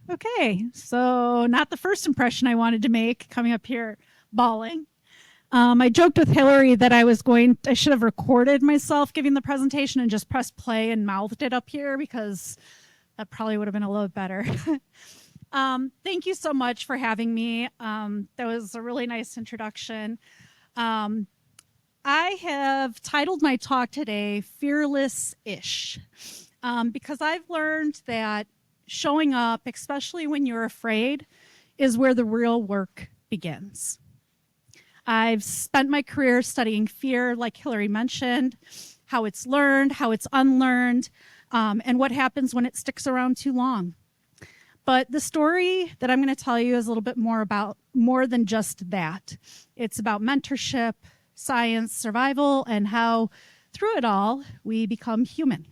Okay, so not the first impression I wanted to make coming up here bawling. I joked with Hillary that I should have recorded myself giving the presentation and just pressed play and mouthed it up here because that probably would have been a little better. Thank you so much for having me. That was a really nice introduction. I have titled my talk today, Fearless-ish, because I've learned that showing up, especially when you're afraid, is where the real work begins. I've spent my career studying fear, like Hillary mentioned, how it's learned, how it's unlearned, and what happens when it sticks around too long. But the story that I'm going to tell you is a little bit more than just that. It's about mentorship, science, survival, and how through it all, we become human.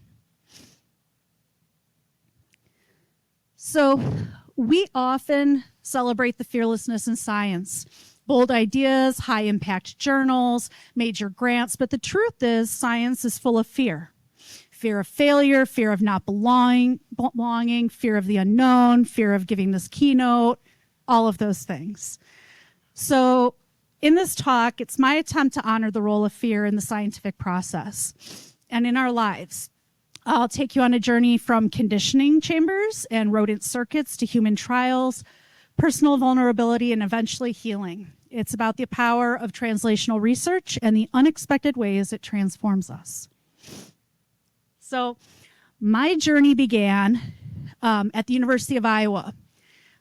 So we often celebrate the fearlessness in science. Bold ideas, high impact journals, major grants, but the truth is science is full of fear. Fear of failure, fear of not belonging, fear of the unknown, fear of giving this keynote, all of those things. So in this talk, it's my attempt to honor the role of fear in the scientific process and in our lives. I'll take you on a journey from conditioning chambers and rodent circuits to human trials, personal vulnerability, and eventually healing. It's about the power of translational research and the unexpected ways it transforms us. So my journey began at the University of Iowa.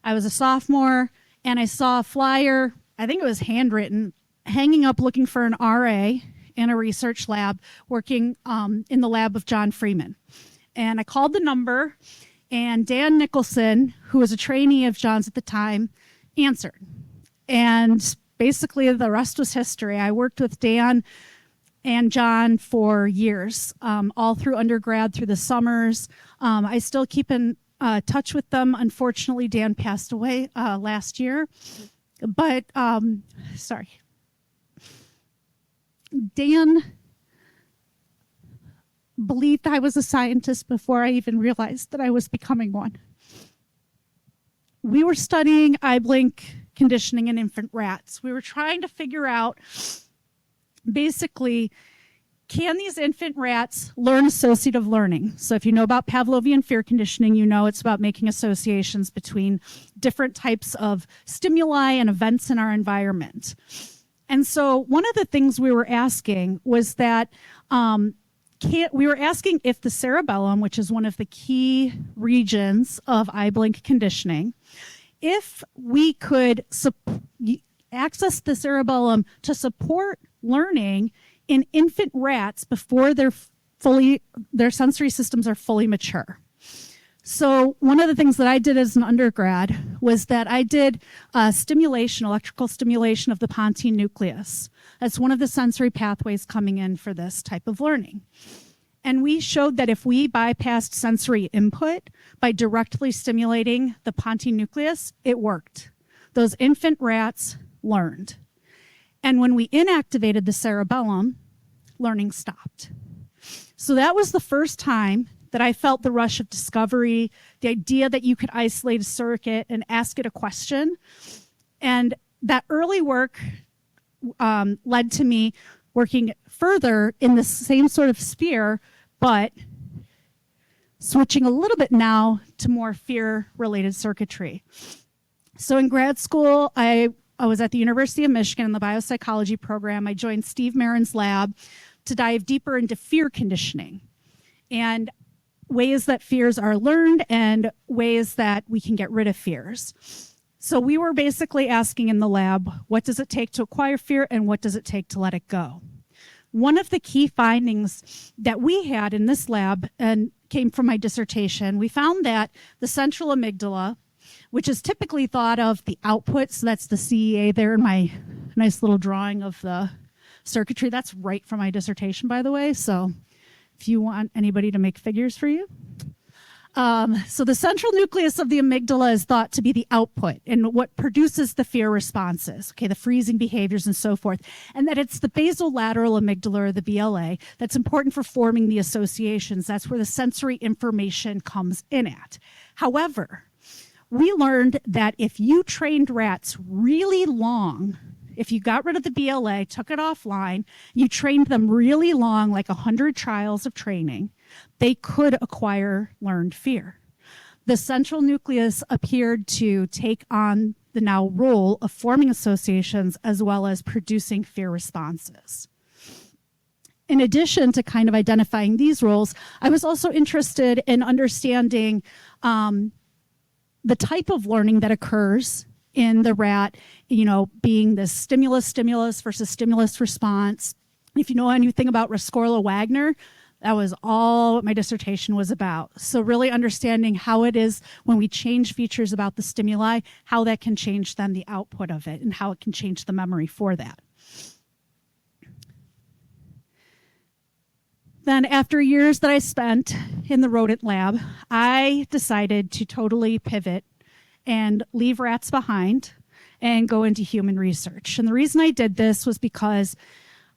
I was a sophomore, and I saw a flyer, I think it was handwritten, hanging up looking for an RA in a research lab, working in the lab of John Freeman. And I called the number, and Dan Nicholson, who was a trainee of John's at the time, answered. And basically the rest was history. I worked with Dan and John for years, all through undergrad, through the summers. I still keep in touch with them. Unfortunately, Dan passed away last year. But, Dan believed I was a scientist before I even realized that I was becoming one. We were studying eye blink conditioning in infant rats. We were trying to figure out, basically, can these infant rats learn associative learning? So if you know about Pavlovian fear conditioning, you know it's about making associations between different types of stimuli and events in our environment. And so one of the things we were asking was that we were asking if the cerebellum, which is one of the key regions of eye blink conditioning, if we could access the cerebellum to support learning in infant rats before their sensory systems are fully mature. So one of the things that I did as an undergrad was that I did electrical stimulation of the pontine nucleus. That's one of the sensory pathways coming in for this type of learning. And we showed that if we bypassed sensory input by directly stimulating the pontine nucleus, it worked. Those infant rats learned. And when we inactivated the cerebellum, learning stopped. So that was the first time that I felt the rush of discovery, the idea that you could isolate a circuit and ask it a question. And that early work led to me working further in the same sort of sphere, but switching a little bit now to more fear-related circuitry. So in grad school, I was at the University of Michigan in the biopsychology program. I joined Steve Marin's lab to dive deeper into fear conditioning and ways that fears are learned and ways that we can get rid of fears. So we were basically asking in the lab, what does it take to acquire fear and what does it take to let it go? One of the key findings that we had in this lab and came from my dissertation, we found that the central amygdala, which is typically thought of the output, so that's the CEA there in my nice little drawing of the circuitry. That's right from my dissertation, by the way, so if you want anybody to make figures for you. So the central nucleus of the amygdala is thought to be the output and what produces the fear responses, okay, the freezing behaviors and so forth, and that it's the basolateral amygdala, or the BLA, that's important for forming the associations. That's where the sensory information comes in at. However, we learned that if you trained rats really long, if you got rid of the BLA, took it offline, you trained them really long, like 100 trials of training, they could acquire learned fear. The central nucleus appeared to take on the now role of forming associations as well as producing fear responses. In addition to kind of identifying these roles, I was also interested in understanding the type of learning that occurs in the rat, being this stimulus versus stimulus response. If you know anything about Rescorla-Wagner, that was all what my dissertation was about. So really understanding how it is when we change features about the stimuli, how that can change then the output of it and how it can change the memory for that. Then after years that I spent in the rodent lab, I decided to totally pivot and leave rats behind and go into human research. And the reason I did this was because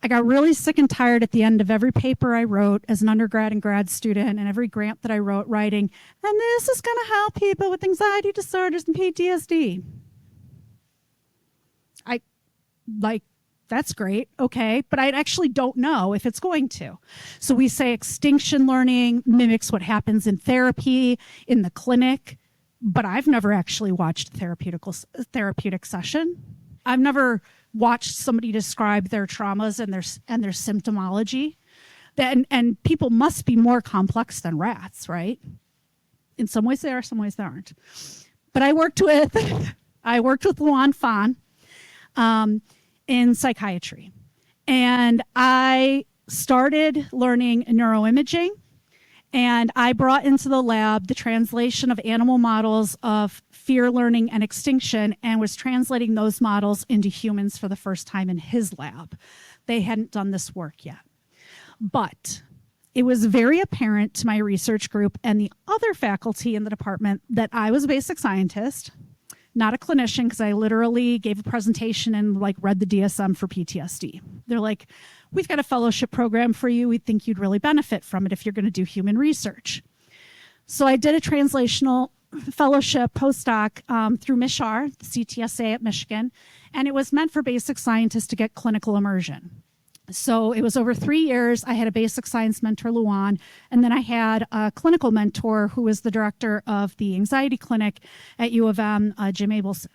I got really sick and tired at the end of every paper I wrote as an undergrad and grad student and every grant that I wrote writing, and this is going to help people with anxiety disorders and PTSD. That's great, okay, but I actually don't know if it's going to. So we say extinction learning mimics what happens in therapy, in the clinic, but I've never actually watched a therapeutic session. I've never watched somebody describe their traumas and their symptomology. And people must be more complex than rats, right? In some ways they are, some ways they aren't. But I worked with Luan Fan in psychiatry. And I started learning neuroimaging, and I brought into the lab the translation of animal models of fear learning and extinction and was translating those models into humans for the first time in his lab. They hadn't done this work yet. But it was very apparent to my research group and the other faculty in the department that I was a basic scientist, not a clinician, because I literally gave a presentation and read the DSM for PTSD. They're like, we've got a fellowship program for you. We think you'd really benefit from it if you're going to do human research. So I did a translational fellowship postdoc through MISHAR, the CTSA at Michigan, and it was meant for basic scientists to get clinical immersion. So it was over 3 years. I had a basic science mentor, Luan, and then I had a clinical mentor who was the director of the anxiety clinic at U of M, Jim Abelson.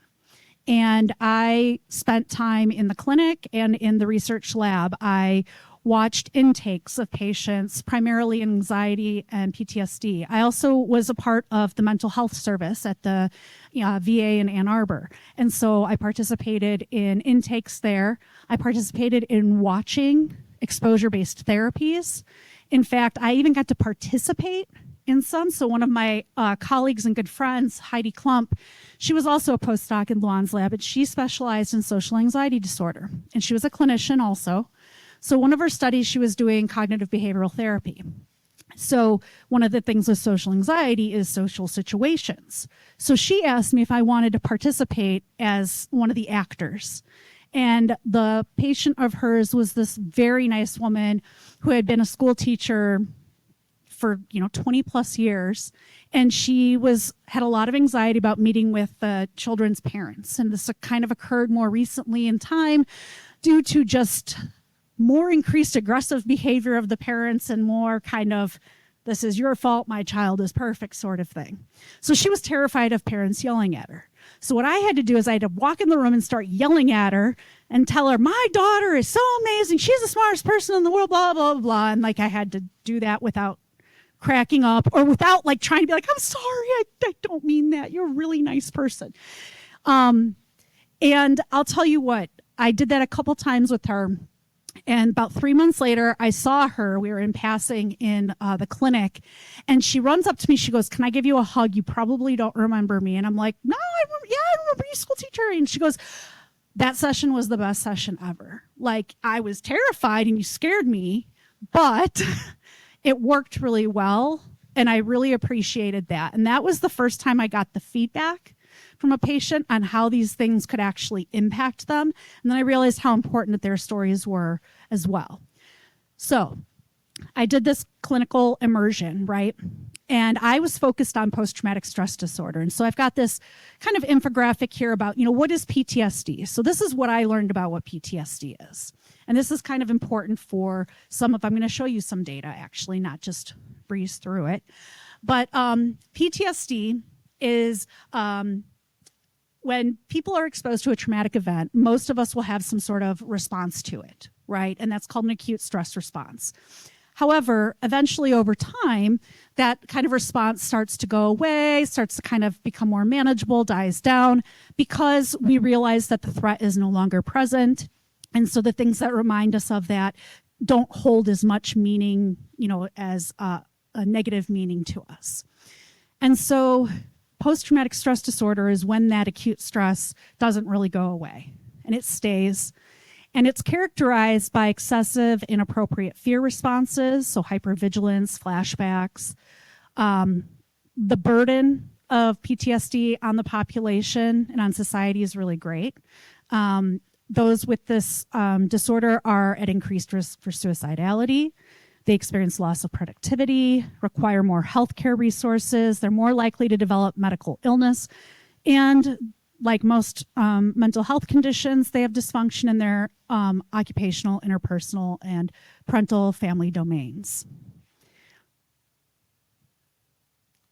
And I spent time in the clinic and in the research lab. I watched intakes of patients, primarily in anxiety and PTSD. I also was a part of the mental health service at the VA in Ann Arbor. And so I participated in intakes there. I participated in watching exposure-based therapies. In fact, I even got to participate in some. So one of my colleagues and good friends, Heidi Klump, she was also a postdoc in Luan's lab, and she specialized in social anxiety disorder. And she was a clinician also. So one of her studies, she was doing cognitive behavioral therapy. So one of the things with social anxiety is social situations. So she asked me if I wanted to participate as one of the actors. And the patient of hers was this very nice woman who had been a school teacher for 20 plus years. And she had a lot of anxiety about meeting with the children's parents. And this kind of occurred more recently in time due to just more increased aggressive behavior of the parents and more kind of, this is your fault, my child is perfect sort of thing. So she was terrified of parents yelling at her. So what I had to do is I had to walk in the room and start yelling at her and tell her, my daughter is so amazing. She's the smartest person in the world, blah, blah, blah, blah. And I had to do that without cracking up or without trying to be like, I'm sorry, I don't mean that. You're a really nice person. And I'll tell you what, I did that a couple times with her. And about 3 months later, I saw her. We were in passing in the clinic. And she runs up to me. She goes, can I give you a hug? You probably don't remember me. And I'm like, no, I remember you, school teacher. And she goes, that session was the best session ever. I was terrified and you scared me, but it worked really well. And I really appreciated that. And that was the first time I got the feedback from a patient on how these things could actually impact them. And then I realized how important their stories were as well. So I did this clinical immersion, right? And I was focused on post-traumatic stress disorder. And so I've got this kind of infographic here about, what is PTSD? So this is what I learned about what PTSD is. And this is kind of important for I'm going to show you some data actually, not just breeze through it. But PTSD is when people are exposed to a traumatic event, most of us will have some sort of response to it, right? And that's called an acute stress response. However, eventually over time, that kind of response starts to go away, starts to kind of become more manageable, dies down, because we realize that the threat is no longer present. And so the things that remind us of that don't hold as much meaning, as a negative meaning to us. And so post-traumatic stress disorder is when that acute stress doesn't really go away and it stays. And it's characterized by excessive, inappropriate fear responses, so hypervigilance, flashbacks. The burden of PTSD on the population and on society is really great. Those with this disorder are at increased risk for suicidality. They experience loss of productivity, require more healthcare resources. They're more likely to develop medical illness. And like most mental health conditions, they have dysfunction in their occupational, interpersonal, and parental family domains.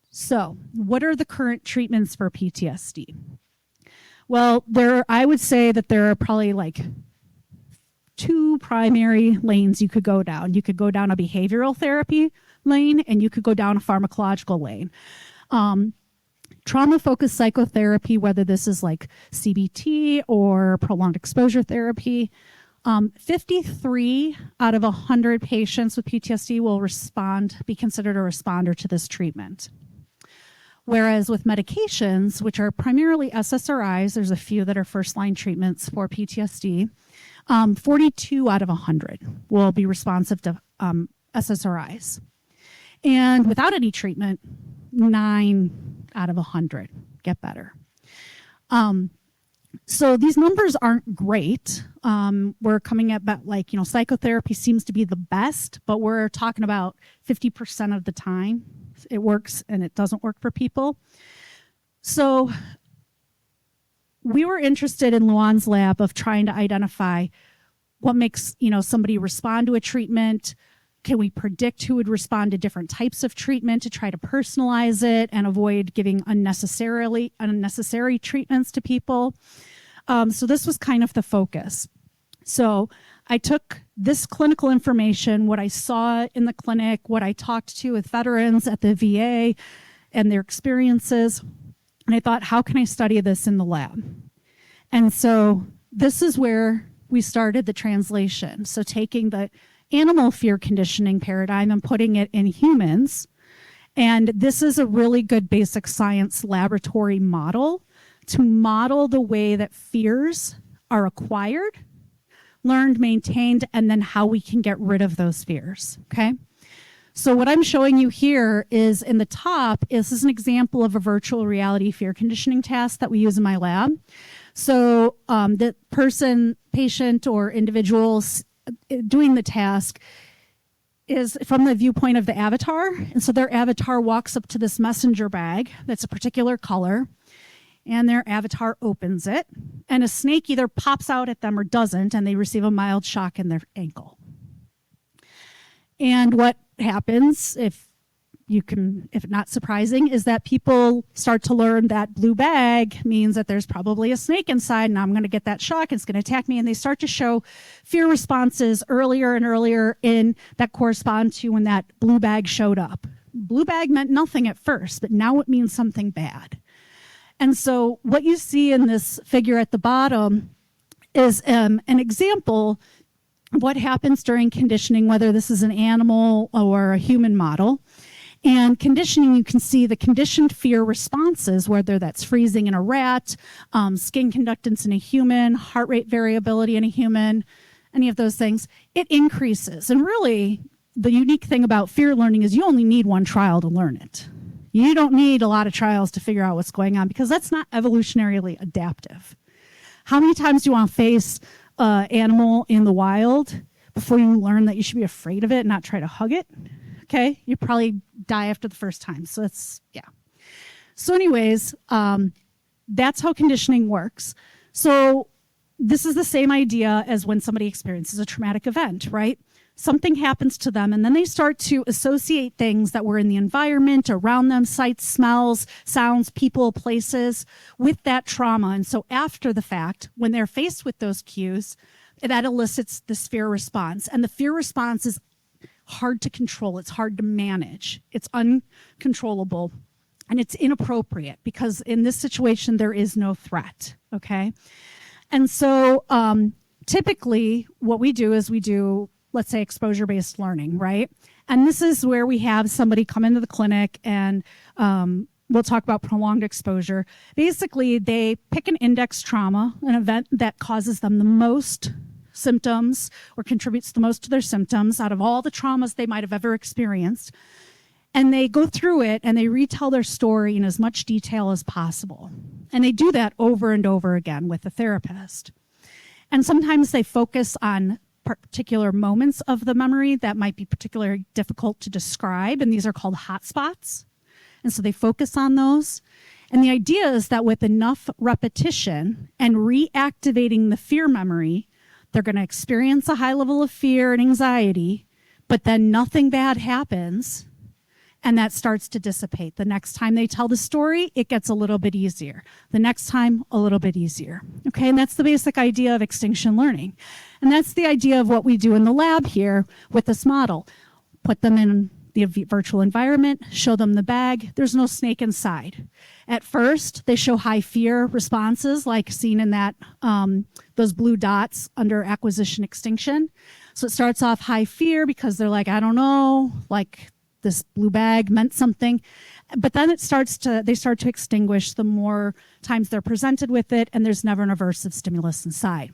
So, what are the current treatments for PTSD? Well, I would say that there are probably like two primary lanes you could go down. You could go down a behavioral therapy lane, and you could go down a pharmacological lane. Trauma-focused psychotherapy, whether this is like CBT or prolonged exposure therapy, 53 out of 100 patients with PTSD will be considered a responder to this treatment. Whereas with medications, which are primarily SSRIs, there's a few that are first-line treatments for PTSD, 42 out of 100 will be responsive to SSRIs. And without any treatment, 9 out of 100 get better. So these numbers aren't great. We're coming at about psychotherapy seems to be the best, but we're talking about 50% of the time it works and it doesn't work for people. So we were interested in Luan's lab of trying to identify what makes somebody respond to a treatment. Can we predict who would respond to different types of treatment to try to personalize it and avoid giving unnecessary treatments to people? So this was kind of the focus. So I took this clinical information, what I saw in the clinic, what I talked to with veterans at the VA and their experiences, and I thought, how can I study this in the lab? And so this is where we started the translation. So taking the animal fear conditioning paradigm and putting it in humans. And this is a really good basic science laboratory model to model the way that fears are acquired, learned, maintained, and then how we can get rid of those fears, okay? So what I'm showing you here is in the top, this is an example of a virtual reality fear conditioning task that we use in my lab. So the patient or individuals doing the task is from the viewpoint of the avatar. And so their avatar walks up to this messenger bag that's a particular color, and their avatar opens it, and a snake either pops out at them or doesn't, and they receive a mild shock in their ankle. And what happens, if not surprising, is that people start to learn that blue bag means that there's probably a snake inside, and I'm going to get that shock, it's going to attack me, and they start to show fear responses earlier and earlier in that correspond to when that blue bag showed up. Blue bag meant nothing at first, but now it means something bad. And so what you see in this figure at the bottom is an example of what happens during conditioning, whether this is an animal or a human model. And conditioning, you can see the conditioned fear responses, whether that's freezing in a rat, skin conductance in a human, heart rate variability in a human, any of those things, it increases. And really, the unique thing about fear learning is you only need one trial to learn it. You don't need a lot of trials to figure out what's going on because that's not evolutionarily adaptive. How many times do you want to face an animal in the wild before you learn that you should be afraid of it and not try to hug it. Okay, you probably die after the first time. So yeah. So anyways, that's how conditioning works. So this is the same idea as when somebody experiences a traumatic event, right? Something happens to them and then they start to associate things that were in the environment around them, sights, smells, sounds, people, places, with that trauma. And so after the fact, when they're faced with those cues, that elicits this fear response. And the fear response is hard to control. It's hard to manage. It's uncontrollable. And it's inappropriate because in this situation, there is no threat, okay? And so typically what we do is let's say, exposure-based learning, right? And this is where we have somebody come into the clinic and we'll talk about prolonged exposure. Basically, they pick an index trauma, an event that causes them the most symptoms or contributes the most to their symptoms out of all the traumas they might have ever experienced. And they go through it and they retell their story in as much detail as possible. And they do that over and over again with the therapist. And sometimes they focus on particular moments of the memory that might be particularly difficult to describe. And these are called hotspots. And so they focus on those. And the idea is that with enough repetition and reactivating the fear memory, they're going to experience a high level of fear and anxiety, but then nothing bad happens. And that starts to dissipate. The next time they tell the story, it gets a little bit easier. The next time, a little bit easier. Okay, and that's the basic idea of extinction learning. And that's the idea of what we do in the lab here with this model. Put them in the virtual environment, show them the bag. There's no snake inside. At first, they show high fear responses like seen in that those blue dots under acquisition extinction. So it starts off high fear because they're like, I don't know, like this blue bag meant something. But then they start to extinguish the more times they're presented with it, and there's never an aversive stimulus inside.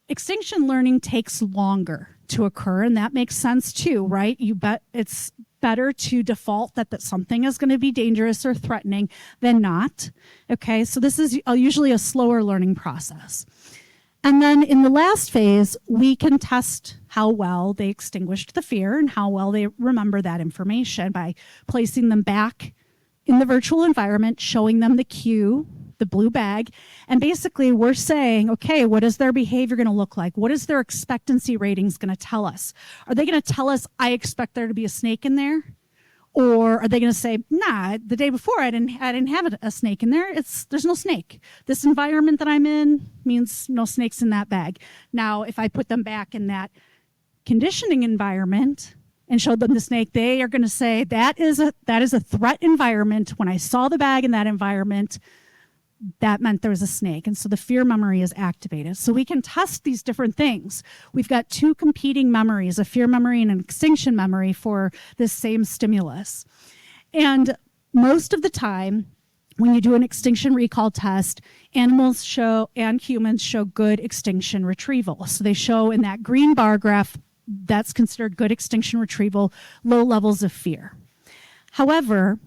Extinction learning takes longer to occur, and that makes sense too, right? You bet it's better to default that something is going to be dangerous or threatening than not. Okay, so this is usually a slower learning process. And then in the last phase, we can test how well they extinguished the fear and how well they remember that information by placing them back in the virtual environment, showing them the cue, the blue bag. And basically we're saying, okay, what is their behavior going to look like? What is their expectancy ratings going to tell us? Are they going to tell us, I expect there to be a snake in there? Or are they going to say, nah, the day before I didn't have a snake in there. There's no snake. This environment that I'm in means no snakes in that bag. Now, if I put them back in that conditioning environment and showed them the snake, they are going to say that is a threat environment. When I saw the bag in that environment, that meant there was a snake. And so the fear memory is activated. So we can test these different things. We've got two competing memories, a fear memory and an extinction memory for this same stimulus. And most of the time, when you do an extinction recall test, animals show and humans show good extinction retrieval. So they show in that green bar graph, that's considered good extinction retrieval, low levels of fear. However,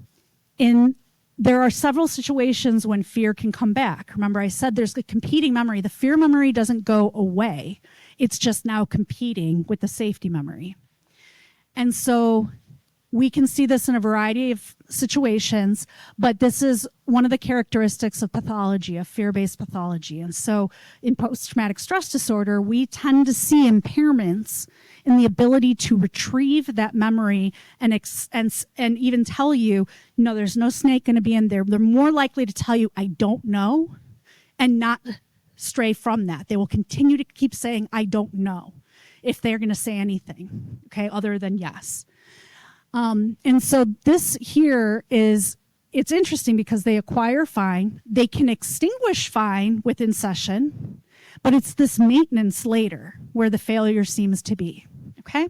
there are several situations when fear can come back. Remember, I said there's a competing memory. The fear memory doesn't go away. It's just now competing with the safety memory. And so we can see this in a variety of situations, but this is one of the characteristics of pathology, of fear-based pathology. And so in post-traumatic stress disorder, we tend to see impairments in the ability to retrieve that memory and even tell you, no, there's no snake going to be in there. They're more likely to tell you, I don't know, and not stray from that. They will continue to keep saying, I don't know, if they're going to say anything, okay, other than yes. And so this here it's interesting because they acquire fine, they can extinguish fine within session, but it's this maintenance later where the failure seems to be, okay?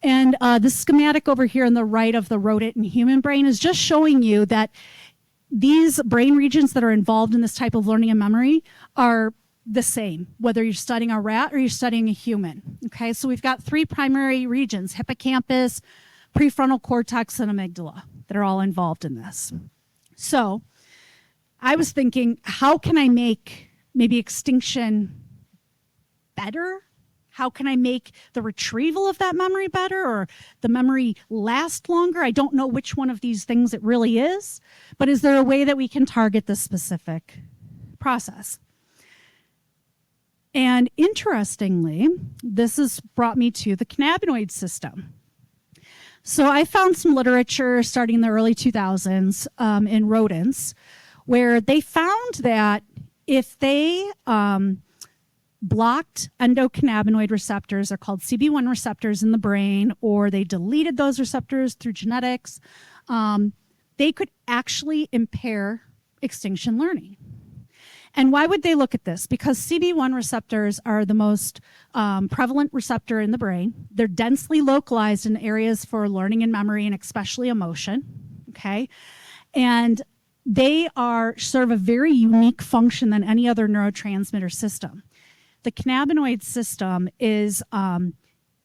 And the schematic over here on the right of the rodent and human brain is just showing you that these brain regions that are involved in this type of learning and memory are the same, whether you're studying a rat or you're studying a human, okay? So we've got three primary regions, hippocampus, prefrontal cortex, and amygdala that are all involved in this. So I was thinking, how can I make maybe extinction better? How can I make the retrieval of that memory better or the memory last longer? I don't know which one of these things it really is, but is there a way that we can target this specific process? And interestingly, this has brought me to the cannabinoid system. So I found some literature starting in the early 2000s in rodents where they found that if they blocked endocannabinoid receptors, they're called CB1 receptors in the brain, or they deleted those receptors through genetics, they could actually impair extinction learning. And why would they look at this? Because CB1 receptors are the most prevalent receptor in the brain. They're densely localized in areas for learning and memory and especially emotion, okay? And they serve a very unique function than any other neurotransmitter system. The cannabinoid system is,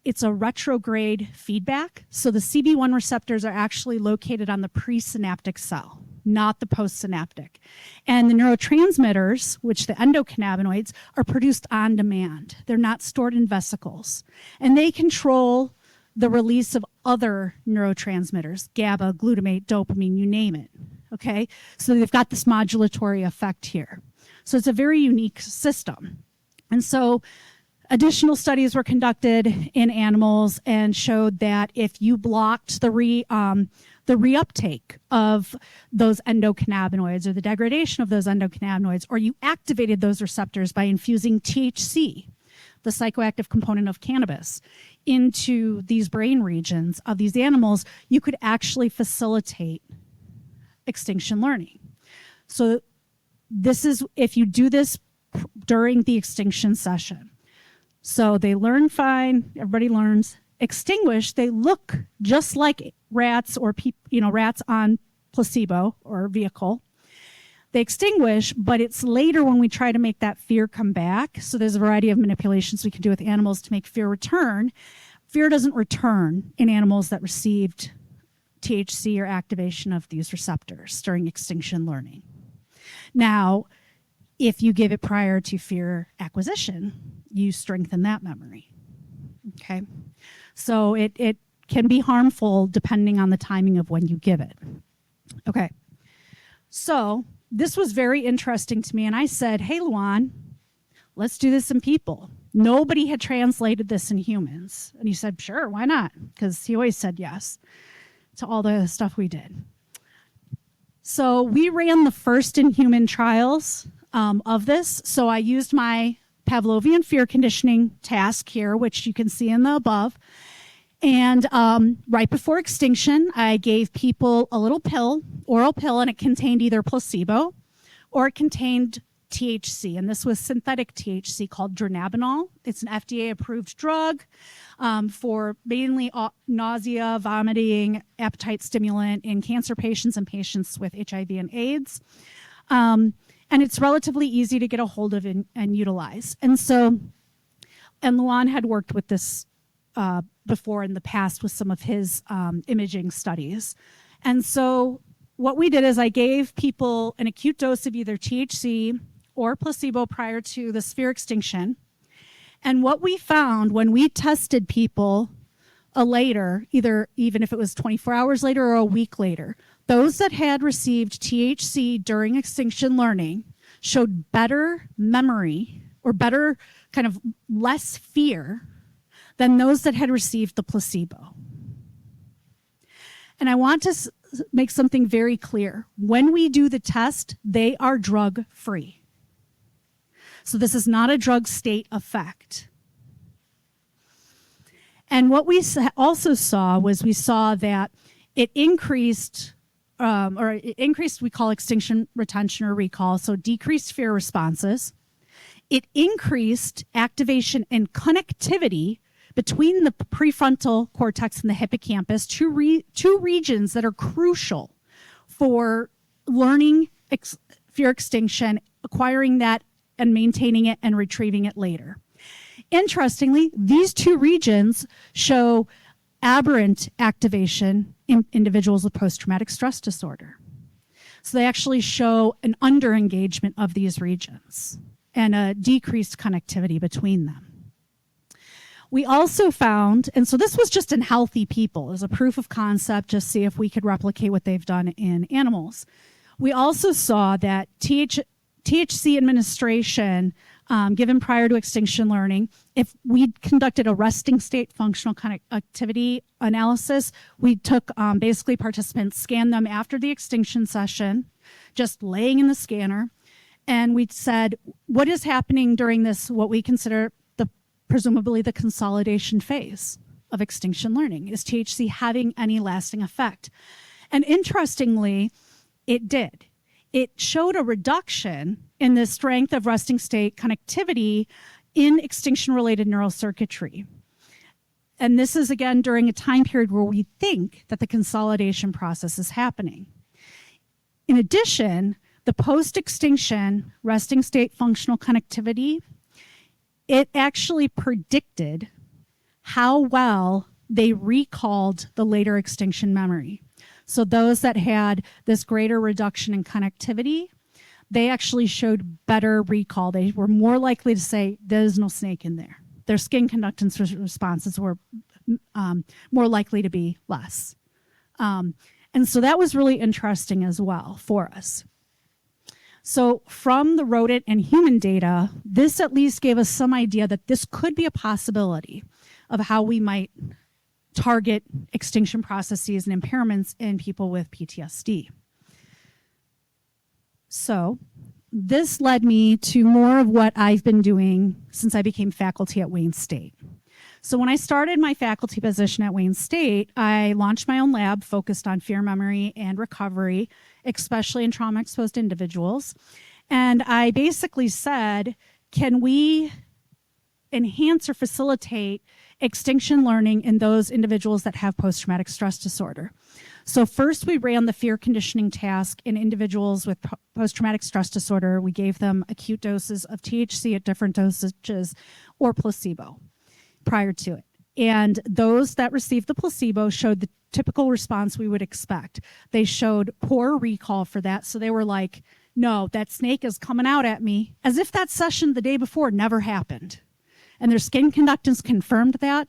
it's a retrograde feedback. So the CB1 receptors are actually located on the presynaptic cell, not the postsynaptic. And the neurotransmitters, which the endocannabinoids, are produced on demand. They're not stored in vesicles. And they control the release of other neurotransmitters, GABA, glutamate, dopamine, you name it, okay? So they've got this modulatory effect here. So it's a very unique system. And so additional studies were conducted in animals and showed that if you blocked the reuptake of those endocannabinoids or the degradation of those endocannabinoids, or you activated those receptors by infusing THC, the psychoactive component of cannabis, into these brain regions of these animals, you could actually facilitate extinction learning. So this is, if you do this during the extinction session. So they learn fine, everybody learns. Extinguish, they look just like rats or rats on placebo or vehicle. They extinguish, but it's later when we try to make that fear come back. So there's a variety of manipulations we can do with animals to make fear return. Fear doesn't return in animals that received THC or activation of these receptors during extinction learning. Now, if you give it prior to fear acquisition, you strengthen that memory, okay? So it can be harmful depending on the timing of when you give it. Okay, so this was very interesting to me, and I said, hey, Luan, let's do this in people. Nobody had translated this in humans. And he said, sure, why not? Because he always said yes to all the stuff we did. So we ran the first in-human trials of this. So I used my Pavlovian fear conditioning task here, which you can see in the above. And right before extinction, I gave people a little pill, oral pill, and it contained either placebo or it contained THC. And this was synthetic THC called dronabinol. It's an FDA-approved drug for mainly nausea, vomiting, appetite stimulant in cancer patients and patients with HIV and AIDS. And it's relatively easy to get a hold of and utilize. And Luan had worked with this before in the past with some of his imaging studies. And so what we did is I gave people an acute dose of either THC or placebo prior to the sphere extinction. And what we found when we tested people later, even if it was 24 hours later or a week later, those that had received THC during extinction learning showed better memory or better kind of less fear than those that had received the placebo. And I want to make something very clear. When we do the test, they are drug-free. So this is not a drug state effect. And what we also saw was we saw that it increased, we call extinction retention or recall, so decreased fear responses. It increased activation and connectivity between the prefrontal cortex and the hippocampus, two regions that are crucial for learning fear extinction, acquiring that and maintaining it and retrieving it later. Interestingly, these two regions show aberrant activation in individuals with post-traumatic stress disorder. So they actually show an under-engagement of these regions and a decreased connectivity between them. We also found, and so this was just in healthy people, as a proof of concept, just see if we could replicate what they've done in animals. We also saw that THC administration given prior to extinction learning, if we conducted a resting state functional activity analysis, we took basically participants, scanned them after the extinction session, just laying in the scanner, and we said, what is happening during this, what we consider presumably the consolidation phase of extinction learning? Is THC having any lasting effect? And interestingly, it did. It showed a reduction in the strength of resting state connectivity in extinction-related neural circuitry. And this is, again, during a time period where we think that the consolidation process is happening. In addition, the post-extinction resting state functional connectivity, it actually predicted how well they recalled the later extinction memory. So those that had this greater reduction in connectivity, they actually showed better recall. They were more likely to say, there's no snake in there. Their skin conductance responses were more likely to be less. And so that was really interesting as well for us. So from the rodent and human data, this at least gave us some idea that this could be a possibility of how we might target extinction processes and impairments in people with PTSD. So this led me to more of what I've been doing since I became faculty at Wayne State. So when I started my faculty position at Wayne State, I launched my own lab focused on fear memory and recovery, especially in trauma-exposed individuals. And I basically said, can we enhance or facilitate extinction learning in those individuals that have post-traumatic stress disorder? So first we ran the fear conditioning task in individuals with post-traumatic stress disorder. We gave them acute doses of THC at different dosages or placebo prior to it. And those that received the placebo showed the typical response we would expect. They showed poor recall for that. So they were like, no, that snake is coming out at me, as if that session the day before never happened. And their skin conductance confirmed that.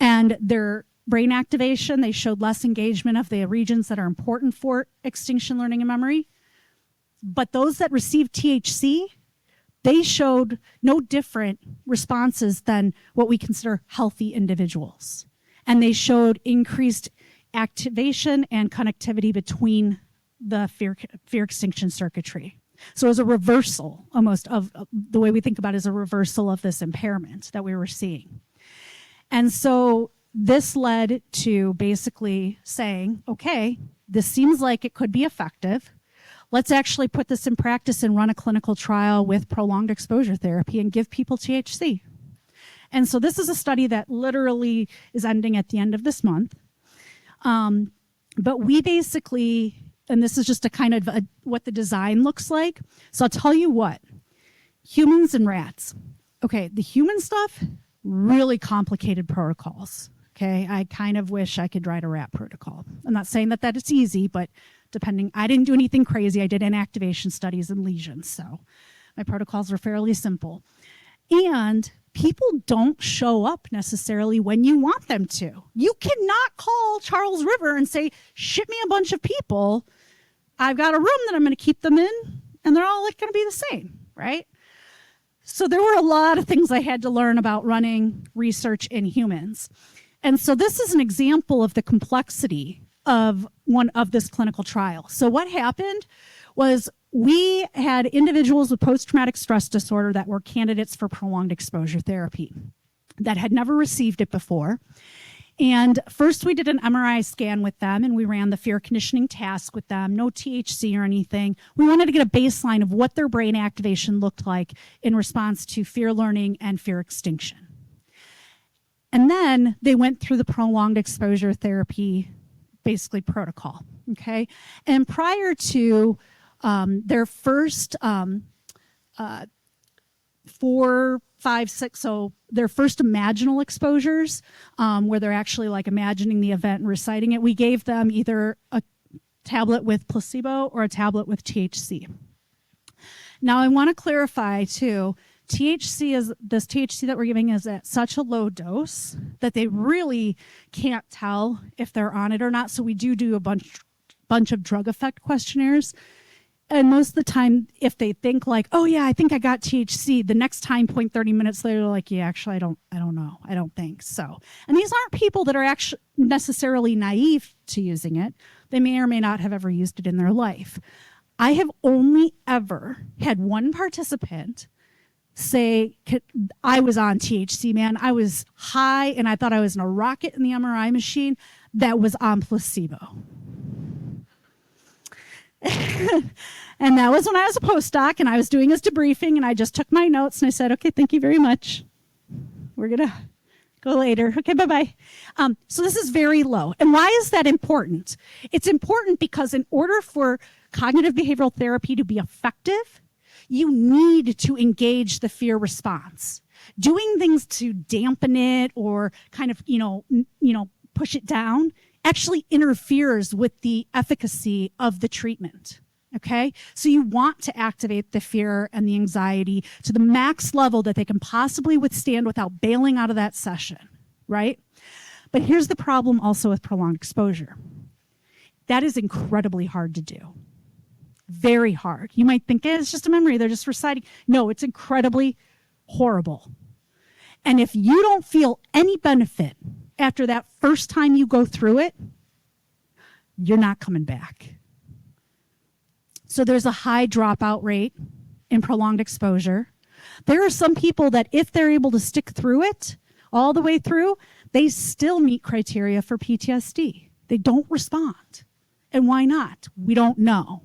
And their brain activation, they showed less engagement of the regions that are important for extinction learning and memory. But those that received THC, they showed no different responses than what we consider healthy individuals. And they showed increased activation and connectivity between the fear extinction circuitry. So it was a reversal almost of the way we think about it, as a reversal of this impairment that we were seeing. And so this led to basically saying, okay, this seems like it could be effective. Let's actually put this in practice and run a clinical trial with prolonged exposure therapy and give people THC. And so this is a study that literally is ending at the end of this month. But we basically, and this is just a kind of what the design looks like. So I'll tell you what, humans and rats. Okay, the human stuff, really complicated protocols. Okay, I kind of wish I could write a rat protocol. I'm not saying that it's easy, but depending, I didn't do anything crazy. I did inactivation studies and lesions, so my protocols are fairly simple. And people don't show up necessarily when you want them to. You cannot call Charles River and say, ship me a bunch of people. I've got a room that I'm going to keep them in, and they're all going to be the same, right? So there were a lot of things I had to learn about running research in humans. And so this is an example of the complexity of this clinical trial. So what happened was we had individuals with post-traumatic stress disorder that were candidates for prolonged exposure therapy that had never received it before. And first we did an MRI scan with them, and we ran the fear conditioning task with them, no THC or anything. We wanted to get a baseline of what their brain activation looked like in response to fear learning and fear extinction. And then they went through the prolonged exposure therapy, basically protocol, okay? And prior to their first 4, 5, 6, so their first imaginal exposures, where they're actually like imagining the event and reciting it, we gave them either a tablet with placebo or a tablet with THC. Now I want to clarify too, this THC that we're giving is at such a low dose that they really can't tell if they're on it or not. So we do a bunch of drug effect questionnaires. And most of the time, if they think like, oh yeah, I think I got THC, the next time point 30 minutes later, they're like, yeah, actually, I don't know. I don't think so. And these aren't people that are actually necessarily naive to using it. They may or may not have ever used it in their life. I have only ever had one participant say, I was on THC, man. I was high and I thought I was in a rocket in the MRI machine that was on placebo. And that was when I was a postdoc and I was doing his debriefing and I just took my notes and I said, okay, thank you very much. We're going to go later. Okay, bye-bye. So this is very low. And why is that important? It's important because in order for cognitive behavioral therapy to be effective, you need to engage the fear response. Doing things to dampen it or kind of, push it down actually interferes with the efficacy of the treatment. Okay? So you want to activate the fear and the anxiety to the max level that they can possibly withstand without bailing out of that session, right? But here's the problem also with prolonged exposure. That is incredibly hard to do. Very hard. You might think it's just a memory, they're just reciting. No, it's incredibly horrible. And if you don't feel any benefit after that first time you go through it, you're not coming back. So there's a high dropout rate in prolonged exposure. There are some people that if they're able to stick through it all the way through, they still meet criteria for PTSD. They don't respond. And why not? We don't know.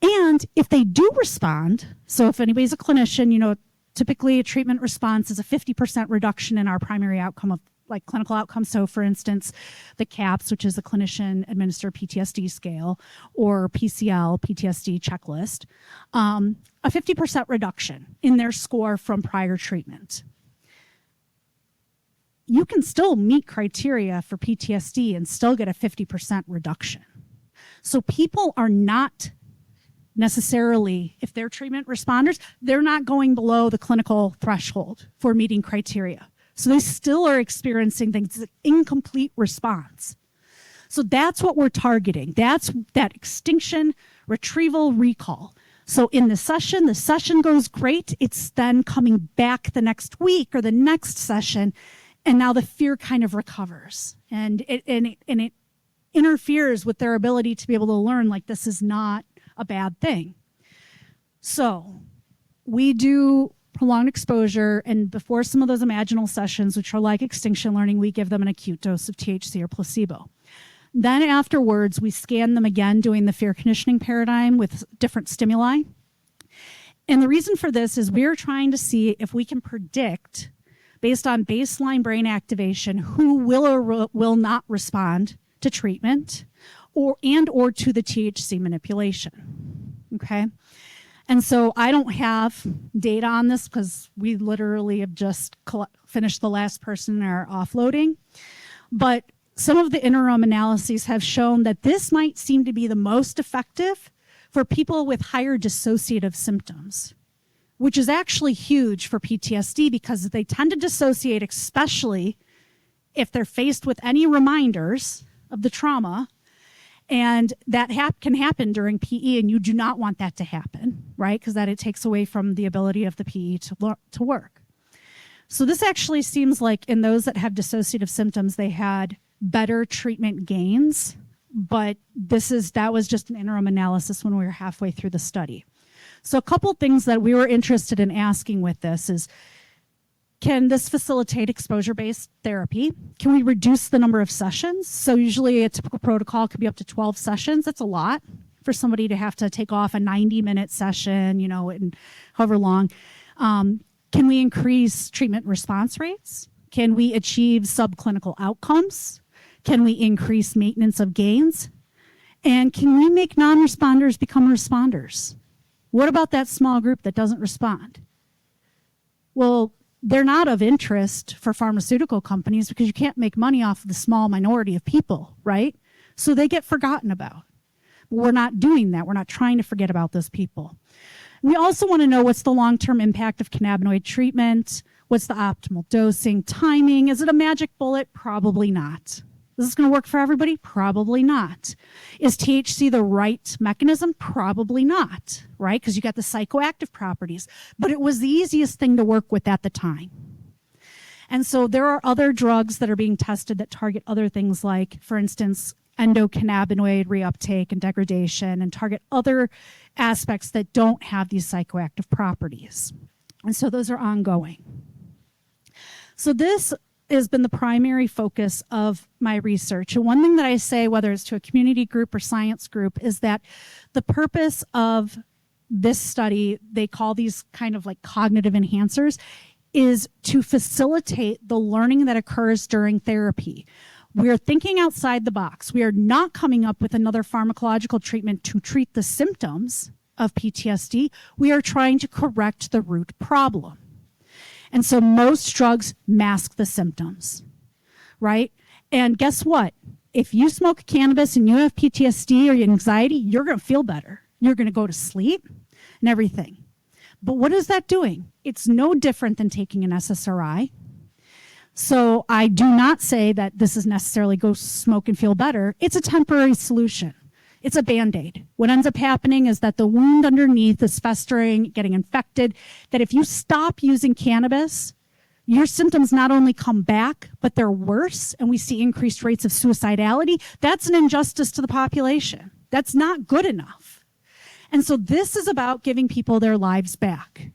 And if they do respond, so if anybody's a clinician, typically a treatment response is a 50% reduction in our primary outcome of like clinical outcomes. So for instance, the CAPS, which is a clinician administered PTSD scale, or PCL, PTSD checklist, a 50% reduction in their score from prior treatment. You can still meet criteria for PTSD and still get a 50% reduction. So people are not necessarily, if they're treatment responders, they're not going below the clinical threshold for meeting criteria. So they still are experiencing things, it's an incomplete response. So that's what we're targeting. That's that extinction, retrieval, recall. So in the session goes great. It's then coming back the next week or the next session, and now the fear kind of recovers. And it interferes with their ability to be able to learn, like, this is not a bad thing. So we do prolonged exposure, and before some of those imaginal sessions, which are like extinction learning, we give them an acute dose of THC or placebo. Then afterwards, we scan them again, doing the fear conditioning paradigm with different stimuli. And the reason for this is we're trying to see if we can predict, based on baseline brain activation, who will or will not respond to treatment or to the THC manipulation. Okay? And so I don't have data on this because we literally have just finished the last person in our offloading. But some of the interim analyses have shown that this might seem to be the most effective for people with higher dissociative symptoms, which is actually huge for PTSD because they tend to dissociate, especially if they're faced with any reminders of the trauma. And that can happen during PE, and you do not want that to happen, right? Because it takes away from the ability of the PE to work. So this actually seems like in those that have dissociative symptoms, they had better treatment gains, but that was just an interim analysis when we were halfway through the study. So a couple things that we were interested in asking with this is, can this facilitate exposure-based therapy? Can we reduce the number of sessions? So usually a typical protocol could be up to 12 sessions. That's a lot for somebody to have to take off a 90-minute session, and however long. Can we increase treatment response rates? Can we achieve subclinical outcomes? Can we increase maintenance of gains? And can we make non-responders become responders? What about that small group that doesn't respond? Well, they're not of interest for pharmaceutical companies because you can't make money off of the small minority of people, right? So they get forgotten about. But we're not doing that. We're not trying to forget about those people. We also want to know what's the long-term impact of cannabinoid treatment, what's the optimal dosing, timing. Is it a magic bullet? Probably not. Is this going to work for everybody? Probably not. Is THC the right mechanism? Probably not, right? Because you got the psychoactive properties. But it was the easiest thing to work with at the time. And so there are other drugs that are being tested that target other things like, for instance, endocannabinoid reuptake and degradation, and target other aspects that don't have these psychoactive properties. And so those are ongoing. So this has been the primary focus of my research. And one thing that I say, whether it's to a community group or science group, is that the purpose of this study, they call these kind of like cognitive enhancers, is to facilitate the learning that occurs during therapy. We are thinking outside the box. We are not coming up with another pharmacological treatment to treat the symptoms of PTSD. We are trying to correct the root problem. And so most drugs mask the symptoms, right? And guess what? If you smoke cannabis and you have PTSD or anxiety, you're going to feel better. You're going to go to sleep and everything. But what is that doing? It's no different than taking an SSRI. So I do not say that this is necessarily go smoke and feel better. It's a temporary solution. It's a Band-Aid. What ends up happening is that the wound underneath is festering, getting infected, that if you stop using cannabis, your symptoms not only come back, but they're worse, and we see increased rates of suicidality. That's an injustice to the population. That's not good enough. And so this is about giving people their lives back.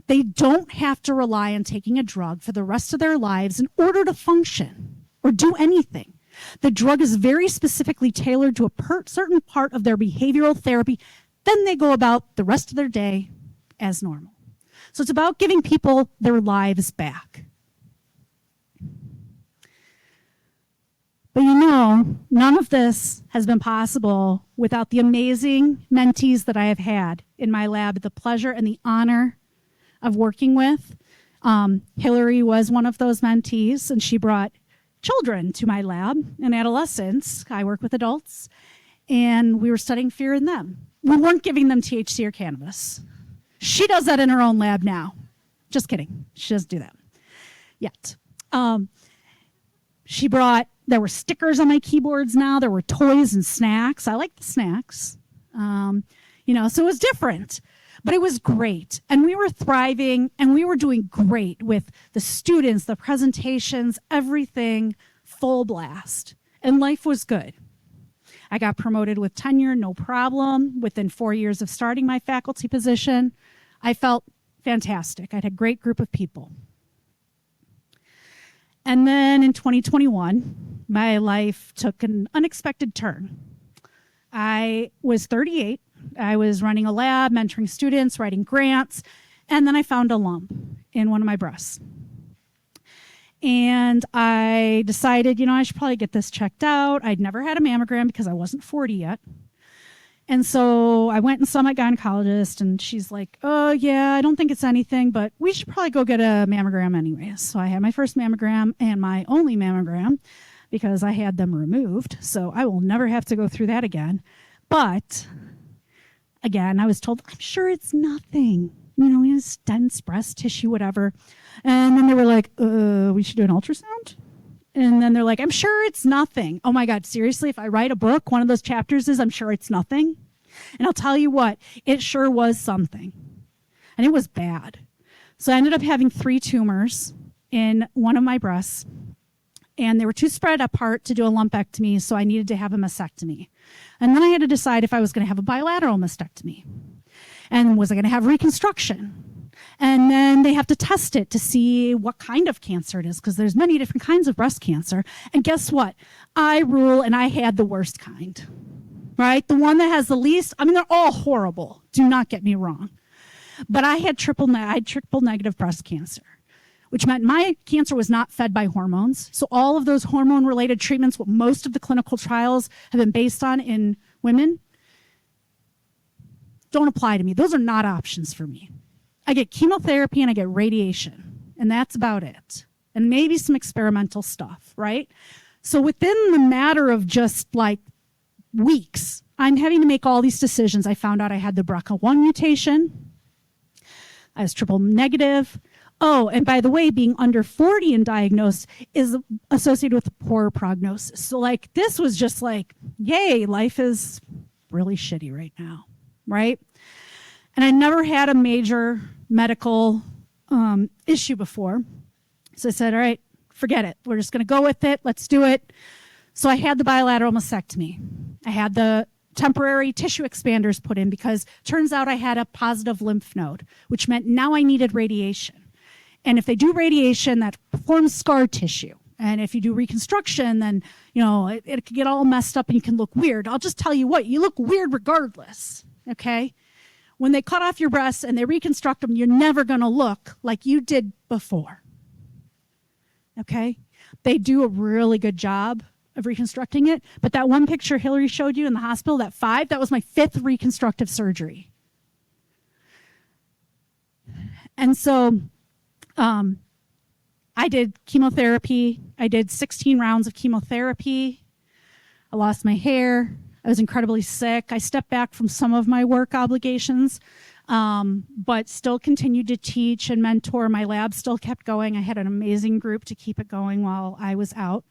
They don't have to rely on taking a drug for the rest of their lives in order to function or do anything. The drug is very specifically tailored to a certain part of their behavioral therapy. Then they go about the rest of their day as normal. So it's about giving people their lives back. But you know, none of this has been possible without the amazing mentees that I have had in my lab, the pleasure and the honor of working with. Hillary was one of those mentees, and she brought children to my lab and adolescents. I work with adults, and we were studying fear in them. We weren't giving them THC or cannabis. She does that in her own lab now. Just kidding. She doesn't do that yet. There were stickers on my keyboards now. There were toys and snacks. I like the snacks. So it was different. But it was great, and we were thriving, and we were doing great with the students, the presentations, everything full blast, and life was good. I got promoted with tenure, no problem. Within 4 years of starting my faculty position, I felt fantastic. I had a great group of people. And then in 2021, my life took an unexpected turn. I was 38. I was running a lab, mentoring students, writing grants, and then I found a lump in one of my breasts. And I decided, I should probably get this checked out. I'd never had a mammogram because I wasn't 40 yet. And so I went and saw my gynecologist, and she's like, oh, yeah, I don't think it's anything, but we should probably go get a mammogram anyways. So I had my first mammogram and my only mammogram because I had them removed. So I will never have to go through that again. But again, I was told, I'm sure it's nothing. It's dense breast tissue, whatever. And then they were like, we should do an ultrasound? And then they're like, I'm sure it's nothing. Oh my God, seriously, if I write a book, one of those chapters is I'm sure it's nothing. And I'll tell you what, it sure was something. And it was bad. So I ended up having 3 tumors in one of my breasts. And they were too spread apart to do a lumpectomy, so I needed to have a mastectomy. And then I had to decide if I was going to have a bilateral mastectomy. And was I going to have reconstruction? And then they have to test it to see what kind of cancer it is, because there's many different kinds of breast cancer. And guess what? I rule, and I had the worst kind, right? The one that has the least. They're all horrible. Do not get me wrong. But I had triple negative breast cancer, which meant my cancer was not fed by hormones. So all of those hormone-related treatments, what most of the clinical trials have been based on in women, don't apply to me. Those are not options for me. I get chemotherapy and I get radiation, and that's about it. And maybe some experimental stuff, right? So within the matter of just like weeks, I'm having to make all these decisions. I found out I had the BRCA1 mutation, I was triple negative. Oh, and by the way, being under 40 and diagnosed is associated with poor prognosis. So like this was just like, yay, life is really shitty right now, right? And I never had a major medical issue before. So I said, all right, forget it. We're just going to go with it. Let's do it. So I had the bilateral mastectomy. I had the temporary tissue expanders put in because turns out I had a positive lymph node, which meant now I needed radiation. And if they do radiation, that forms scar tissue. And if you do reconstruction, then, you know, it can get all messed up and you can look weird. I'll just tell you what, you look weird regardless, okay? When they cut off your breasts and they reconstruct them, you're never going to look like you did before, okay? They do a really good job of reconstructing it. But that one picture Hillary showed you in the hospital, that 5, that was my 5th reconstructive surgery. And so I did chemotherapy. I did 16 rounds of chemotherapy. I lost my hair. I was incredibly sick. I stepped back from some of my work obligations, but still continued to teach and mentor. My lab still kept going. I had an amazing group to keep it going while I was out.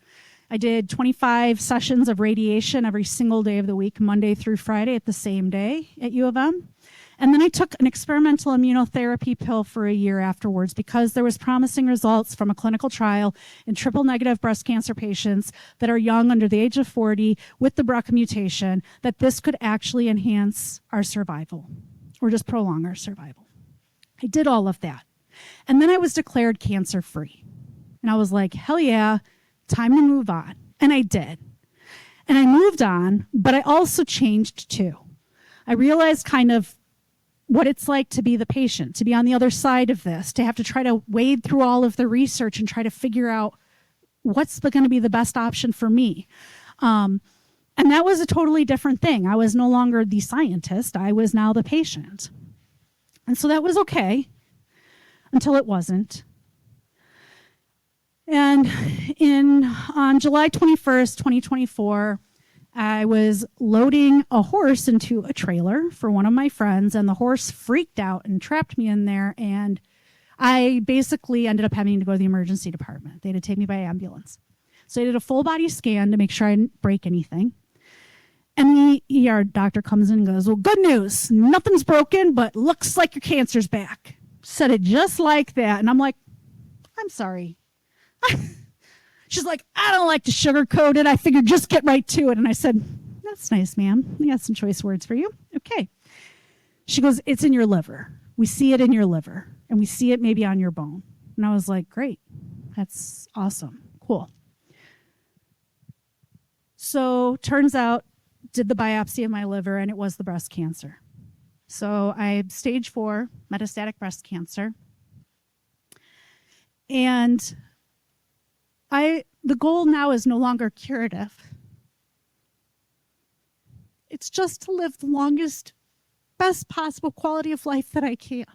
I did 25 sessions of radiation every single day of the week, Monday through Friday at the same day at U of M. And then I took an experimental immunotherapy pill for a year afterwards because there was promising results from a clinical trial in triple-negative breast cancer patients that are young, under the age of 40, with the BRCA mutation, that this could actually enhance our survival or just prolong our survival. I did all of that. And then I was declared cancer-free. And I was like, hell yeah, time to move on. And I did. And I moved on, but I also changed too. I realized kind of what it's like to be the patient, to be on the other side of this, to have to try to wade through all of the research and try to figure out what's going to be the best option for me. And that was a totally different thing. I was no longer the scientist. I was now the patient. And so that was okay until it wasn't. And on July 21st, 2024, I was loading a horse into a trailer for one of my friends, and the horse freaked out and trapped me in there, and I basically ended up having to go to the emergency department. They had to take me by ambulance. So I did a full body scan to make sure I didn't break anything. And the ER doctor comes in and goes, well, good news. Nothing's broken, but looks like your cancer's back. Said it just like that. And I'm like, I'm sorry. She's like, I don't like to sugarcoat it. I figured just get right to it. And I said, that's nice, ma'am. I got some choice words for you. Okay. She goes, it's in your liver. We see it in your liver. And we see it maybe on your bone. And I was like, great. That's awesome. Cool. So turns out, did the biopsy of my liver, and it was the breast cancer. So I had stage 4 metastatic breast cancer. And the goal now is no longer curative. It's just to live the longest, best possible quality of life that I can.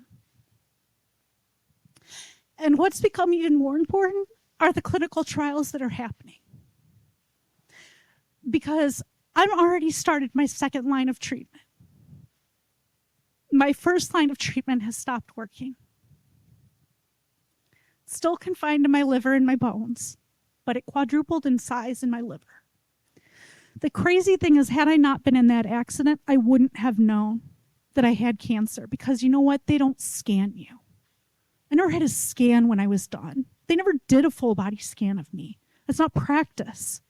And what's become even more important are the clinical trials that are happening. Because I've already started my 2nd line of treatment. My 1st line of treatment has stopped working. Still confined to my liver and my bones, but it quadrupled in size in my liver. The crazy thing is, had I not been in that accident, I wouldn't have known that I had cancer, because you know what? They don't scan you. I never had a scan when I was done. They never did a full body scan of me. That's not practice.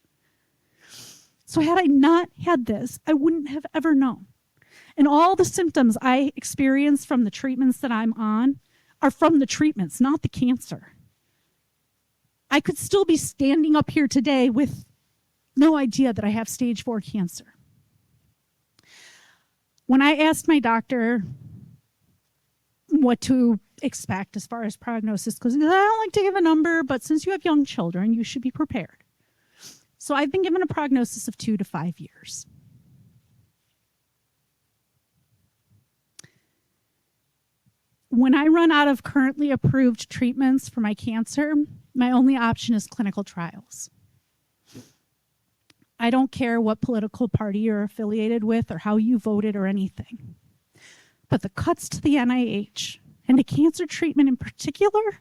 So had I not had this, I wouldn't have ever known. And all the symptoms I experience from the treatments that I'm on are from the treatments, not the cancer. I could still be standing up here today with no idea that I have stage 4 cancer. When I asked my doctor what to expect as far as prognosis, because I don't like to give a number, but since you have young children, you should be prepared. So I've been given a prognosis of 2 to 5 years. When I run out of currently approved treatments for my cancer, my only option is clinical trials. I don't care what political party you're affiliated with or how you voted or anything. But the cuts to the NIH and a cancer treatment in particular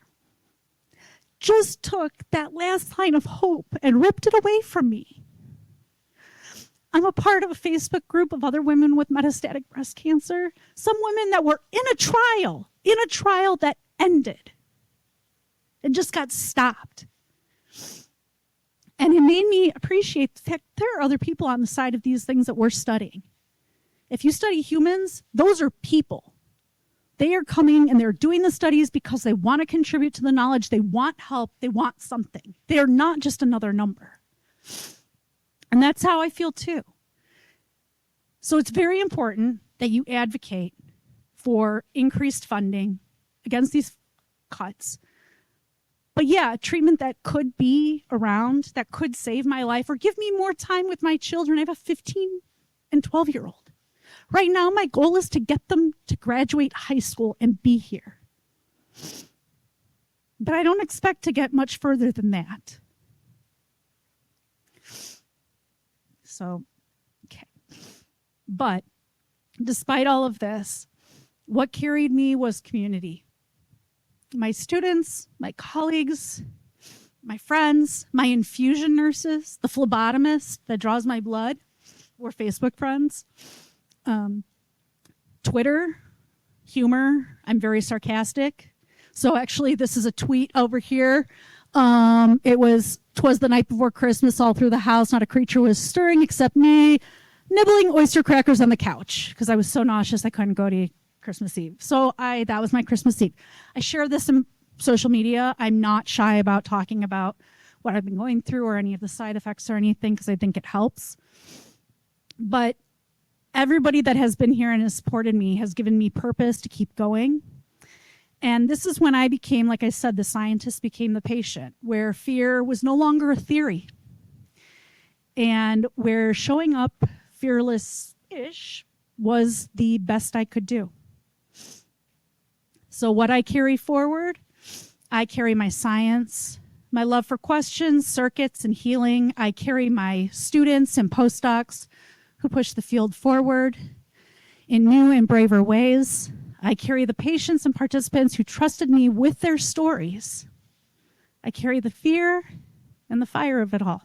just took that last line of hope and ripped it away from me. I'm a part of a Facebook group of other women with metastatic breast cancer, some women that were in a trial that ended and just got stopped. And it made me appreciate the fact there are other people on the side of these things that we're studying. If you study humans, those are people. They are coming and they're doing the studies because they want to contribute to the knowledge. They want help. They want something. They are not just another number. And that's how I feel too. So it's very important that you advocate for increased funding against these cuts. But yeah, treatment that could be around, that could save my life or give me more time with my children. I have a 15 and 12-year-old. Right now, my goal is to get them to graduate high school and be here. But I don't expect to get much further than that. So, okay. But despite all of this, what carried me was community. My students, my colleagues, my friends, my infusion nurses, the phlebotomist that draws my blood, were Facebook friends. Twitter, humor, I'm very sarcastic. So actually this is a tweet over here. "'Twas the night before Christmas, all through the house, not a creature was stirring except me, nibbling oyster crackers on the couch," because I was so nauseous I couldn't go to Christmas Eve. So that was my Christmas Eve. I share this in social media. I'm not shy about talking about what I've been going through or any of the side effects or anything because I think it helps. But everybody that has been here and has supported me has given me purpose to keep going. And this is when I became, like I said, the scientist became the patient, where fear was no longer a theory. And where showing up fearless-ish was the best I could do. So what I carry forward, I carry my science, my love for questions, circuits, and healing. I carry my students and postdocs who push the field forward in new and braver ways. I carry the patients and participants who trusted me with their stories. I carry the fear and the fire of it all.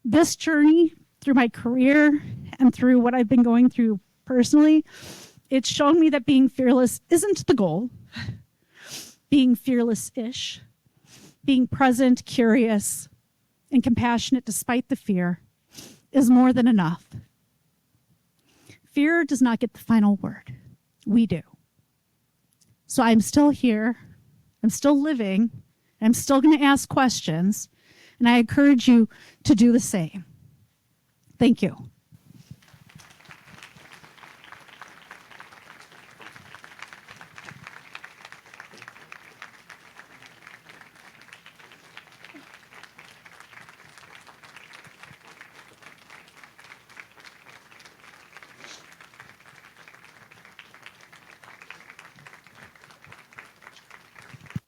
This journey through my career and through what I've been going through personally, it's shown me that being fearless isn't the goal. Being fearless-ish, being present, curious, and compassionate despite the fear is more than enough. Fear does not get the final word. We do. So I'm still here. I'm still living. I'm still going to ask questions. And I encourage you to do the same. Thank you.